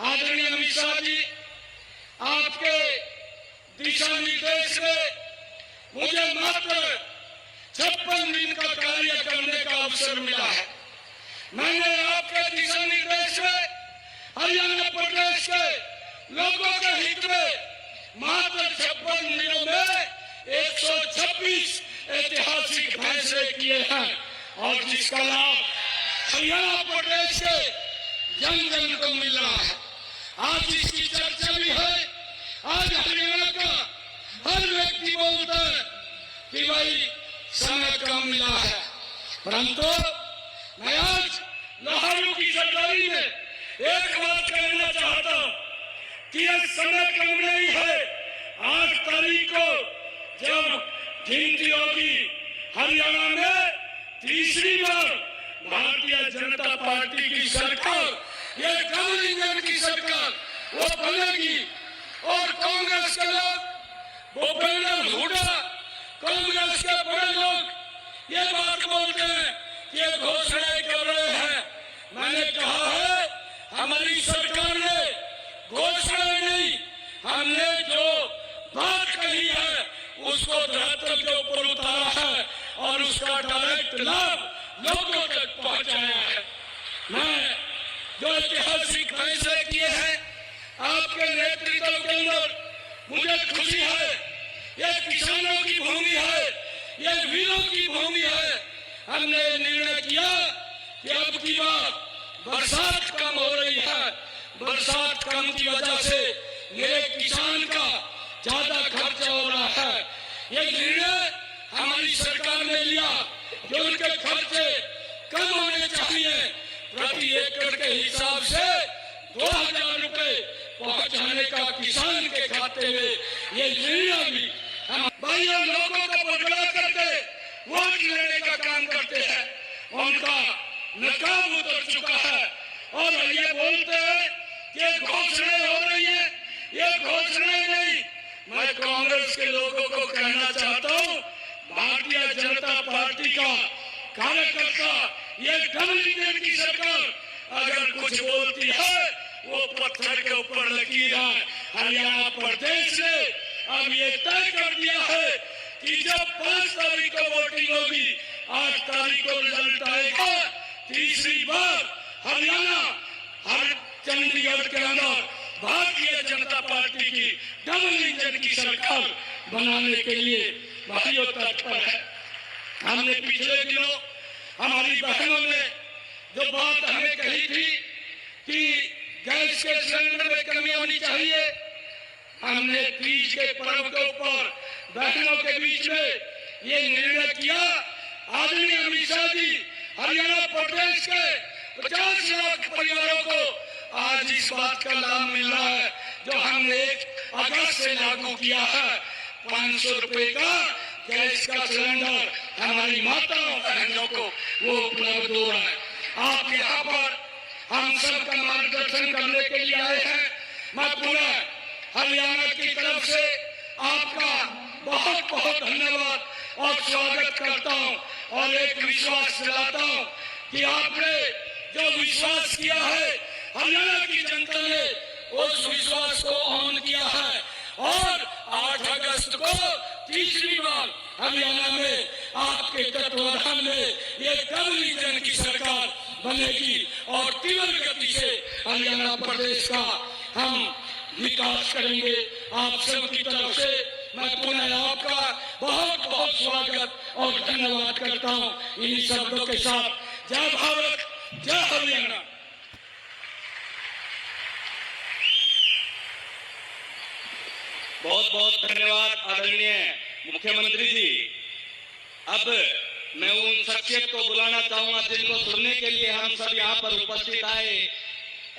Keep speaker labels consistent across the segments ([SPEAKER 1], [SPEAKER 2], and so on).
[SPEAKER 1] आदरणीय अमित शाह जी, आपके दिशा निर्देश में मुझे मात्र 56 दिन का कार्य करने का अवसर मिला है। मैंने आपके दिशा निर्देश में हरियाणा प्रदेश के लोगों के हित में मात्र 56 दिनों में 126 ऐतिहासिक फैसले किए हैं और जिसका लाभ हरियाणा प्रदेश के जन जन को मिल रहा है। आज इसकी चर्चा भी है। आज हरियाणा का हर व्यक्ति बोलता है कि भाई समय कम मिला है, परंतु मैं आज लोहारू की सरदारी में एक बात कहना चाहता हूं कि यह समय कम नहीं है। 8 तारीख को जब गिनती होगी हरियाणा में तीसरी बार भारतीय जनता पार्टी की सरकार, ये डबल इंजन की सरकार वो बनेगी और कांग्रेस के लोग भूपेंद्र हुड्डा, कांग्रेस के बड़े लोग ये बात बोलते हैं, ये घोषणाएं कर रहे हैं। मैंने कहा है हमारी सरकार ने घोषणाएं नहीं, हमने जो बात कही है उसको धरातल के ऊपर उतारा है और उसका डायरेक्ट लाभ लोगों तक पहुंचाया है। मैं जो ऐतिहासिक फैसले किए हैं आपके नेतृत्व के अंदर, मुझे खुशी है। ये किसानों की भूमि है, ये वीरों की भूमि है। हमने निर्णय किया कि अब की बार बरसात कम हो रही है, बरसात कम की वजह से मेरे किसान का ज्यादा खर्चा हो रहा है। ये निर्णय हमारी सरकार ने लिया कि उनके खर्चे कम होने चाहिए। प्रति एकड़ के हिसाब से 2000 रुपए पहुंचाने का किसान के खाते में ये निर्णय भी हम भाइयों लोगों को बदला करके वोट लेने का काम करते हैं। उनका नकाब उतर चुका है और ये बोलते हैं कि घोषणाएं हो रही है, ये घोषणाएं नहीं। मैं कांग्रेस के लोगों को कहना चाहता हूँ, भारतीय जनता पार्टी का कार्यकर्ता, ये डबल इंजन की सरकार अगर कुछ बोलती है वो पत्थर के ऊपर लकीर है। हरियाणा प्रदेश ने अब ये तय कर दिया है कि जब 5 तारीख को वोटिंग होगी, 8 तारीख को रिजल्ट आएगा, तीसरी बार हरियाणा हर चंडीगढ़ के अंदर भारतीय जनता पार्टी की डबल इंजन की सरकार बनाने के लिए भाइयों तत्पर है। हमने पिछले दिनों हमारी बहनों ने जो बात हमें कही थी कि गैस के सिलेंडर में कमी होनी चाहिए, हमने तीज के पर्व के ऊपर बहनों के बीच में ये निर्णय किया। आदरणीय अमित शाह जी, हरियाणा प्रदेश के 50 लाख परिवारों को आज इस बात का लाभ मिल रहा है जो हमने 1 अगस्त से लागू किया है। 500 रुपए का गैस का सिलेंडर हमारी माताओं बहनों को वो उपलब्ध हो रहा है। आप यहाँ पर हम सबका मार्गदर्शन करने के लिए आए हैं। मैं पूरा हरियाणा की तरफ से आपका बहुत बहुत धन्यवाद और स्वागत करता हूँ और एक विश्वास दिलाता हूँ कि आपने जो विश्वास किया है, हरियाणा की जनता ने उस विश्वास को ऑन किया है और 8 अगस्त को तीसरी बार हरियाणा में आपके तत्वाधान में ये डबल इंजन की सरकार बनेगी और तीव्र गति से हरियाणा प्रदेश का हम विकास करेंगे। आप सबकी तरफ से मैं पुनः आपका बहुत बहुत स्वागत और धन्यवाद करता हूँ। इन शब्दों के साथ जय भारत, जय हरियाणा।
[SPEAKER 2] बहुत बहुत धन्यवाद आदरणीय मुख्यमंत्री जी। अब मैं उन शख्सियत को बुलाना चाहूंगा जिनको सुनने के लिए हम सब यहाँ पर उपस्थित आए।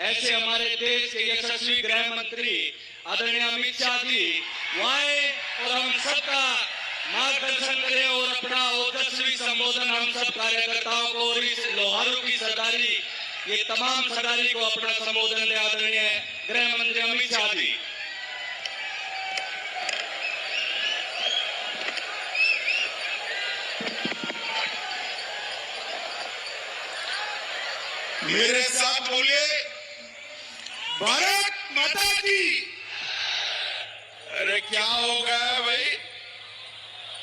[SPEAKER 2] ऐसे हमारे देश के यशस्वी गृह मंत्री आदरणीय अमित शाह जी आए और हम सबका मार्गदर्शन करें और अपना ओजस्वी संबोधन हम सब कार्यकर्ताओं को और इस लोहारू की सरदारी, ये तमाम सरदारी को अपना संबोधन दे आदरणीय गृह मंत्री अमित शाह जी।
[SPEAKER 3] मेरे साथ बोलिए
[SPEAKER 1] भारत माता की। अरे क्या हो गया है भाई,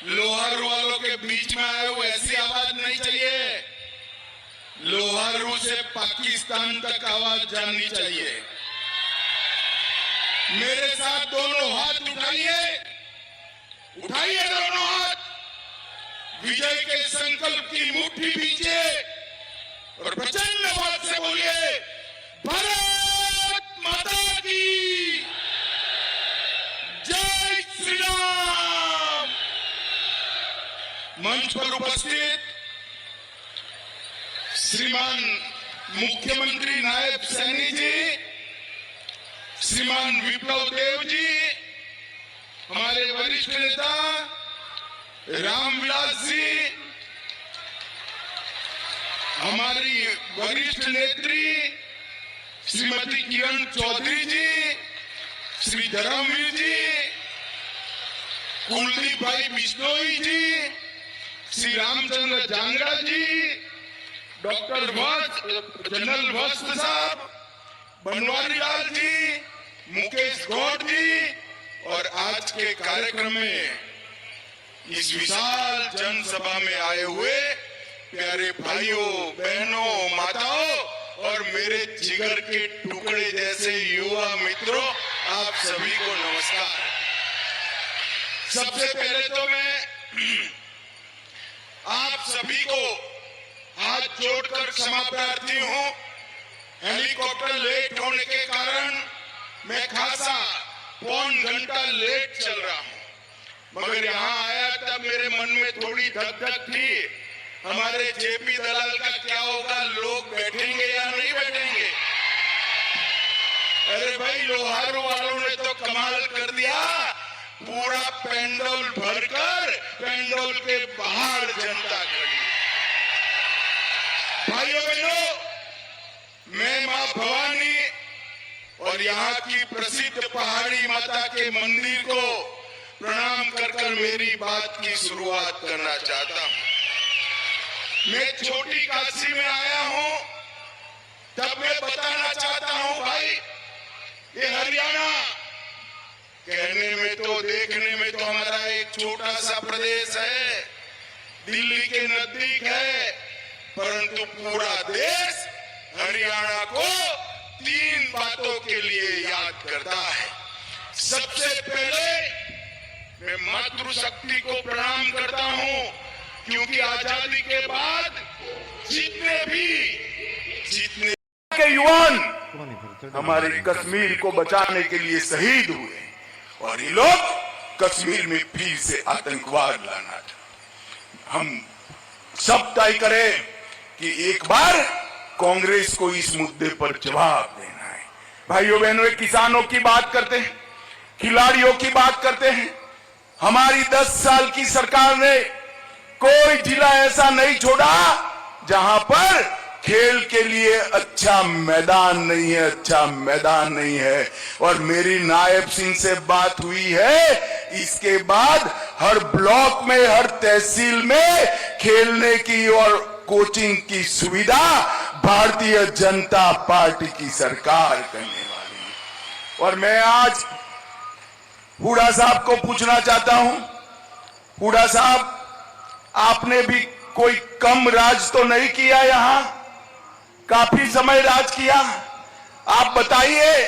[SPEAKER 1] लोहारू वालों के बीच में आए हो, ऐसी आवाज नहीं चाहिए। लोहारू से पाकिस्तान तक आवाज जानी चाहिए। मेरे साथ दोनों हाथ उठाइए, उठाइए दोनों हाथ, विजय के संकल्प की मुट्ठी बीजिए और प्रचंड आवाज से बोलिए भारत माता की जय श्री राम। मंच पर उपस्थित श्रीमान मुख्यमंत्री नायब सैनी जी, श्रीमान विप्लव देव जी, हमारे वरिष्ठ नेता रामविलास जी, हमारी वरिष्ठ नेत्री श्रीमती किरण चौधरी जी, श्री धर्मवीर जी, कुलदीप भाई बिश्नोई जी, श्री रामचंद्र जांगड़ा जी, डॉक्टर जनरल वस्त साहब, बनवारी लाल जी, मुकेश गौड़ जी और आज के कार्यक्रम में इस विशाल जनसभा में आए हुए प्यारे भाइयों बहनों माताओं और मेरे जिगर के टुकड़े जैसे युवा मित्रों, आप सभी को नमस्कार। सबसे पहले तो मैं आप सभी को हाथ जोड़कर क्षमा प्रार्थी हूं। हेलीकॉप्टर लेट होने के कारण मैं खासा पौन घंटा लेट चल रहा हूं, मगर यहां आया तब मेरे मन में थोड़ी धक धक थी, हमारे जेपी दलाल का क्या होगा, लोग बैठेंगे या नहीं बैठेंगे। अरे भाई लोहारू वालों ने तो कमाल कर दिया, पूरा पेंडोल भरकर पेंडोल के बाहर जनता खड़ी। भाइयों बहनों, मैं मां भवानी और यहाँ की प्रसिद्ध पहाड़ी माता के मंदिर को प्रणाम कर मेरी बात की शुरुआत करना चाहता हूँ। मैं छोटी काशी में आया हूँ, तब मैं बताना चाहता हूँ भाई, ये हरियाणा कहने में तो देखने में तो हमारा एक छोटा सा प्रदेश है, दिल्ली के नजदीक है, परंतु पूरा देश हरियाणा को 3 बातों के लिए याद करता है। सबसे पहले मैं मातृशक्ति को प्रणाम करता हूं, क्योंकि आजादी के बाद जितने के युवान हमारे कश्मीर को बचाने के लिए शहीद हुए और ये लोग कश्मीर में फिर से आतंकवाद लाना था। हम सब तय करें कि एक बार कांग्रेस को इस मुद्दे पर जवाब देना है। भाइयों बहनों, किसानों की बात करते हैं, खिलाड़ियों की बात करते हैं। हमारी 10 साल की सरकार ने कोई जिला ऐसा नहीं छोड़ा जहां पर खेल के लिए अच्छा मैदान नहीं है, अच्छा मैदान नहीं है। और मेरी नायब सिंह से बात हुई है, इसके बाद हर ब्लॉक में, हर तहसील में खेलने की और कोचिंग की सुविधा भारतीय जनता पार्टी की सरकार करने वाली है। और मैं आज हुड्डा साहब को पूछना चाहता हूं, हुड्डा साहब, आपने भी कोई कम राज तो नहीं किया, यहां काफी समय राज किया। आप बताइए,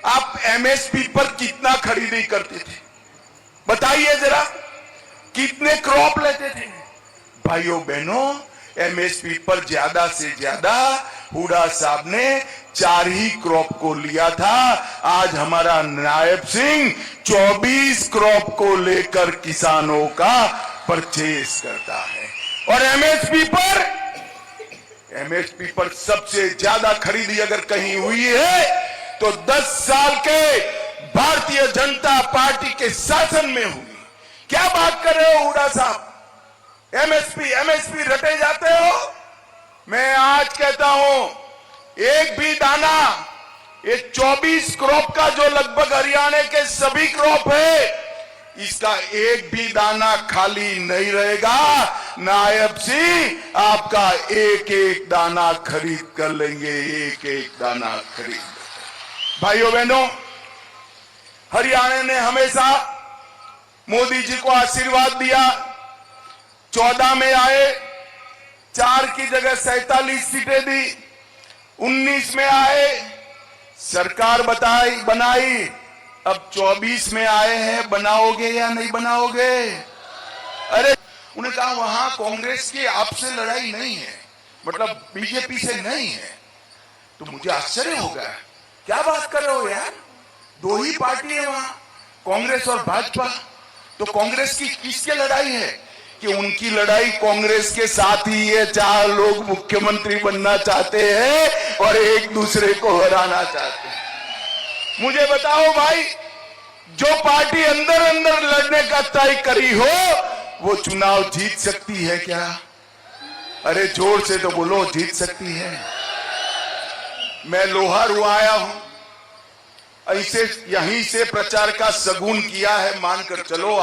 [SPEAKER 1] आप एमएसपी पर कितना खरीदी करते थे, बताइए जरा, कितने क्रॉप लेते थे। भाइयों बहनों, एमएसपी पर ज्यादा से ज्यादा हुड्डा साहब ने 4 ही क्रॉप को लिया था। आज हमारा नायब सिंह 24 क्रॉप को लेकर किसानों का परचेज करता है। और एमएसपी पर सबसे ज्यादा खरीदी अगर कहीं हुई है तो 10 साल के भारतीय जनता पार्टी के शासन में हुई। क्या बात कर रहे हो हुड्डा साहब, एमएसपी रटे जाते हो। मैं आज कहता हूं, एक भी दाना, ये 24 क्रॉप का जो लगभग हरियाणा के सभी क्रॉप है, इसका एक भी दाना खाली नहीं रहेगा। नायब सिंह आपका एक एक दाना खरीद कर लेंगे, एक एक दाना खरीद।
[SPEAKER 3] भाइयों बहनों, हरियाणा ने हमेशा मोदी जी को आशीर्वाद दिया। 14 में आए, 4 की जगह 47 सीटें दी। 19 में आए, सरकार बनाई। अब 24 में आए हैं, बनाओगे या नहीं बनाओगे? अरे उन्हें कहा वहां कांग्रेस की आपसे लड़ाई नहीं है, मतलब बीजेपी से नहीं है। तो मुझे आश्चर्य हो गया, क्या बात कर रहे हो यार, 2 ही पार्टी है वहां, कांग्रेस और भाजपा। तो कांग्रेस की किसके लड़ाई है? कि उनकी लड़ाई कांग्रेस के साथ ही है। 4 लोग मुख्यमंत्री बनना चाहते हैं और एक दूसरे को हराना चाहते हैं। मुझे बताओ भाई, जो पार्टी अंदर अंदर लड़ने का तय करी हो वो चुनाव जीत सकती है क्या? अरे जोर से तो बोलो, जीत सकती है। मैं लोहारू आया हूं, ऐसे यहीं से प्रचार का शगुन किया है, मानकर चलो।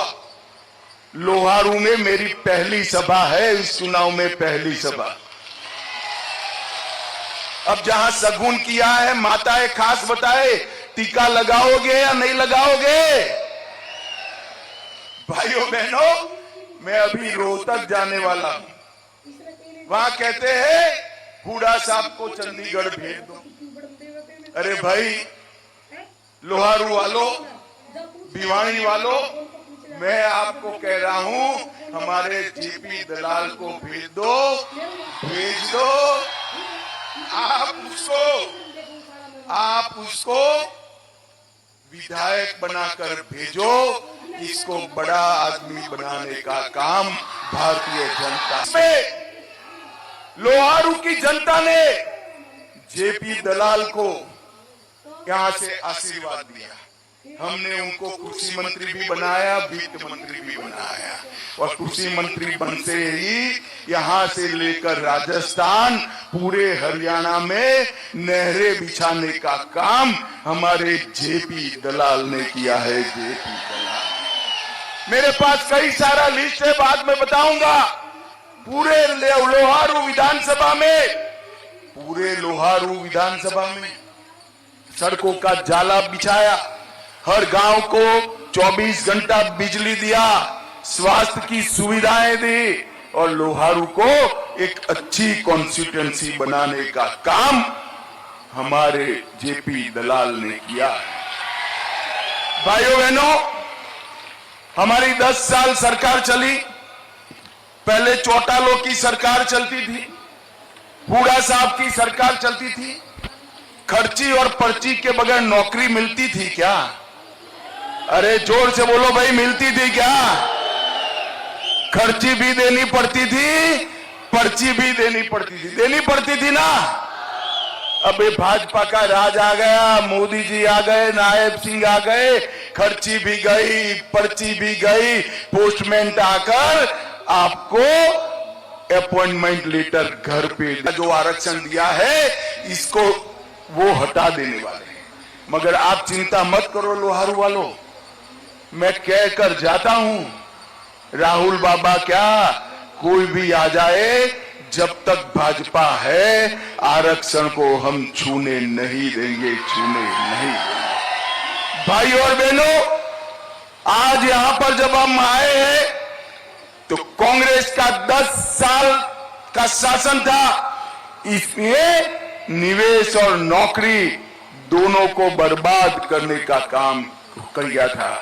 [SPEAKER 3] लोहारू में मेरी पहली सभा है, इस चुनाव में पहली सभा। अब जहां शगुन किया है, माताएं खास बताए, टीका लगाओगे या नहीं लगाओगे? भाइयों बहनों, मैं अभी रोहतक जाने वाला हूं। वहां कहते हैं हुडा साहब को चंडीगढ़ भेज दो। अरे भाई लोहारू वालों, भिवानी वालों, मैं आपको कह रहा हूं, हमारे जेपी दलाल को भेज दो, भेज दो। आप उसको विधायक बनाकर भेजो। इसको बड़ा आदमी बनाने का काम भारतीय जनता में, लोहारू की जनता ने जेपी दलाल को यहां से आशीर्वाद दिया। हमने उनको कृषि मंत्री भी बनाया, वित्त मंत्री भी बनाया, और कृषि मंत्री बनते ही यहां से लेकर राजस्थान, पूरे हरियाणा में नहरें बिछाने का काम हमारे जेपी दलाल ने किया है। जेपी दलाल, मेरे पास कई सारा लिस्ट है, बाद में बताऊंगा। पूरे लोहारू विधानसभा में, पूरे लोहारू विधानसभा में सड़कों का जाला बिछाया, हर गांव को 24 घंटा बिजली दिया, स्वास्थ्य की सुविधाएं दी, और लोहारू को एक अच्छी कॉन्स्टिट्यूएंसी बनाने का काम हमारे जेपी दलाल ने किया। भाइयों बहनों, हमारी 10 साल सरकार चली। पहले चौटालों की सरकार चलती थी, हुडा साहब की सरकार चलती थी। खर्ची और पर्ची के बगैर नौकरी मिलती थी क्या? अरे जोर से बोलो भाई, मिलती थी क्या? खर्ची भी देनी पड़ती थी, पर्ची भी देनी पड़ती थी ना। अब ये भाजपा का राज आ गया, मोदी जी आ गए, नायब सिंह आ गए, खर्ची भी गई, पर्ची भी गई, पोस्टमैन आकर आपको अपॉइंटमेंट लेटर घर पे, जो आरक्षण दिया है इसको वो हटा देने वाले हैं। मगर आप चिंता मत करो लोहारू वालों, मैं कहकर जाता हूं, राहुल बाबा क्या कोई भी आ जाए, जब तक भाजपा है आरक्षण को हम छूने नहीं देंगे, छूने नहीं देंगे। भाई और बहनों, आज यहां पर जब हम आए हैं तो कांग्रेस का 10 साल का शासन था, इसमें निवेश और नौकरी दोनों को बर्बाद करने का काम किया था।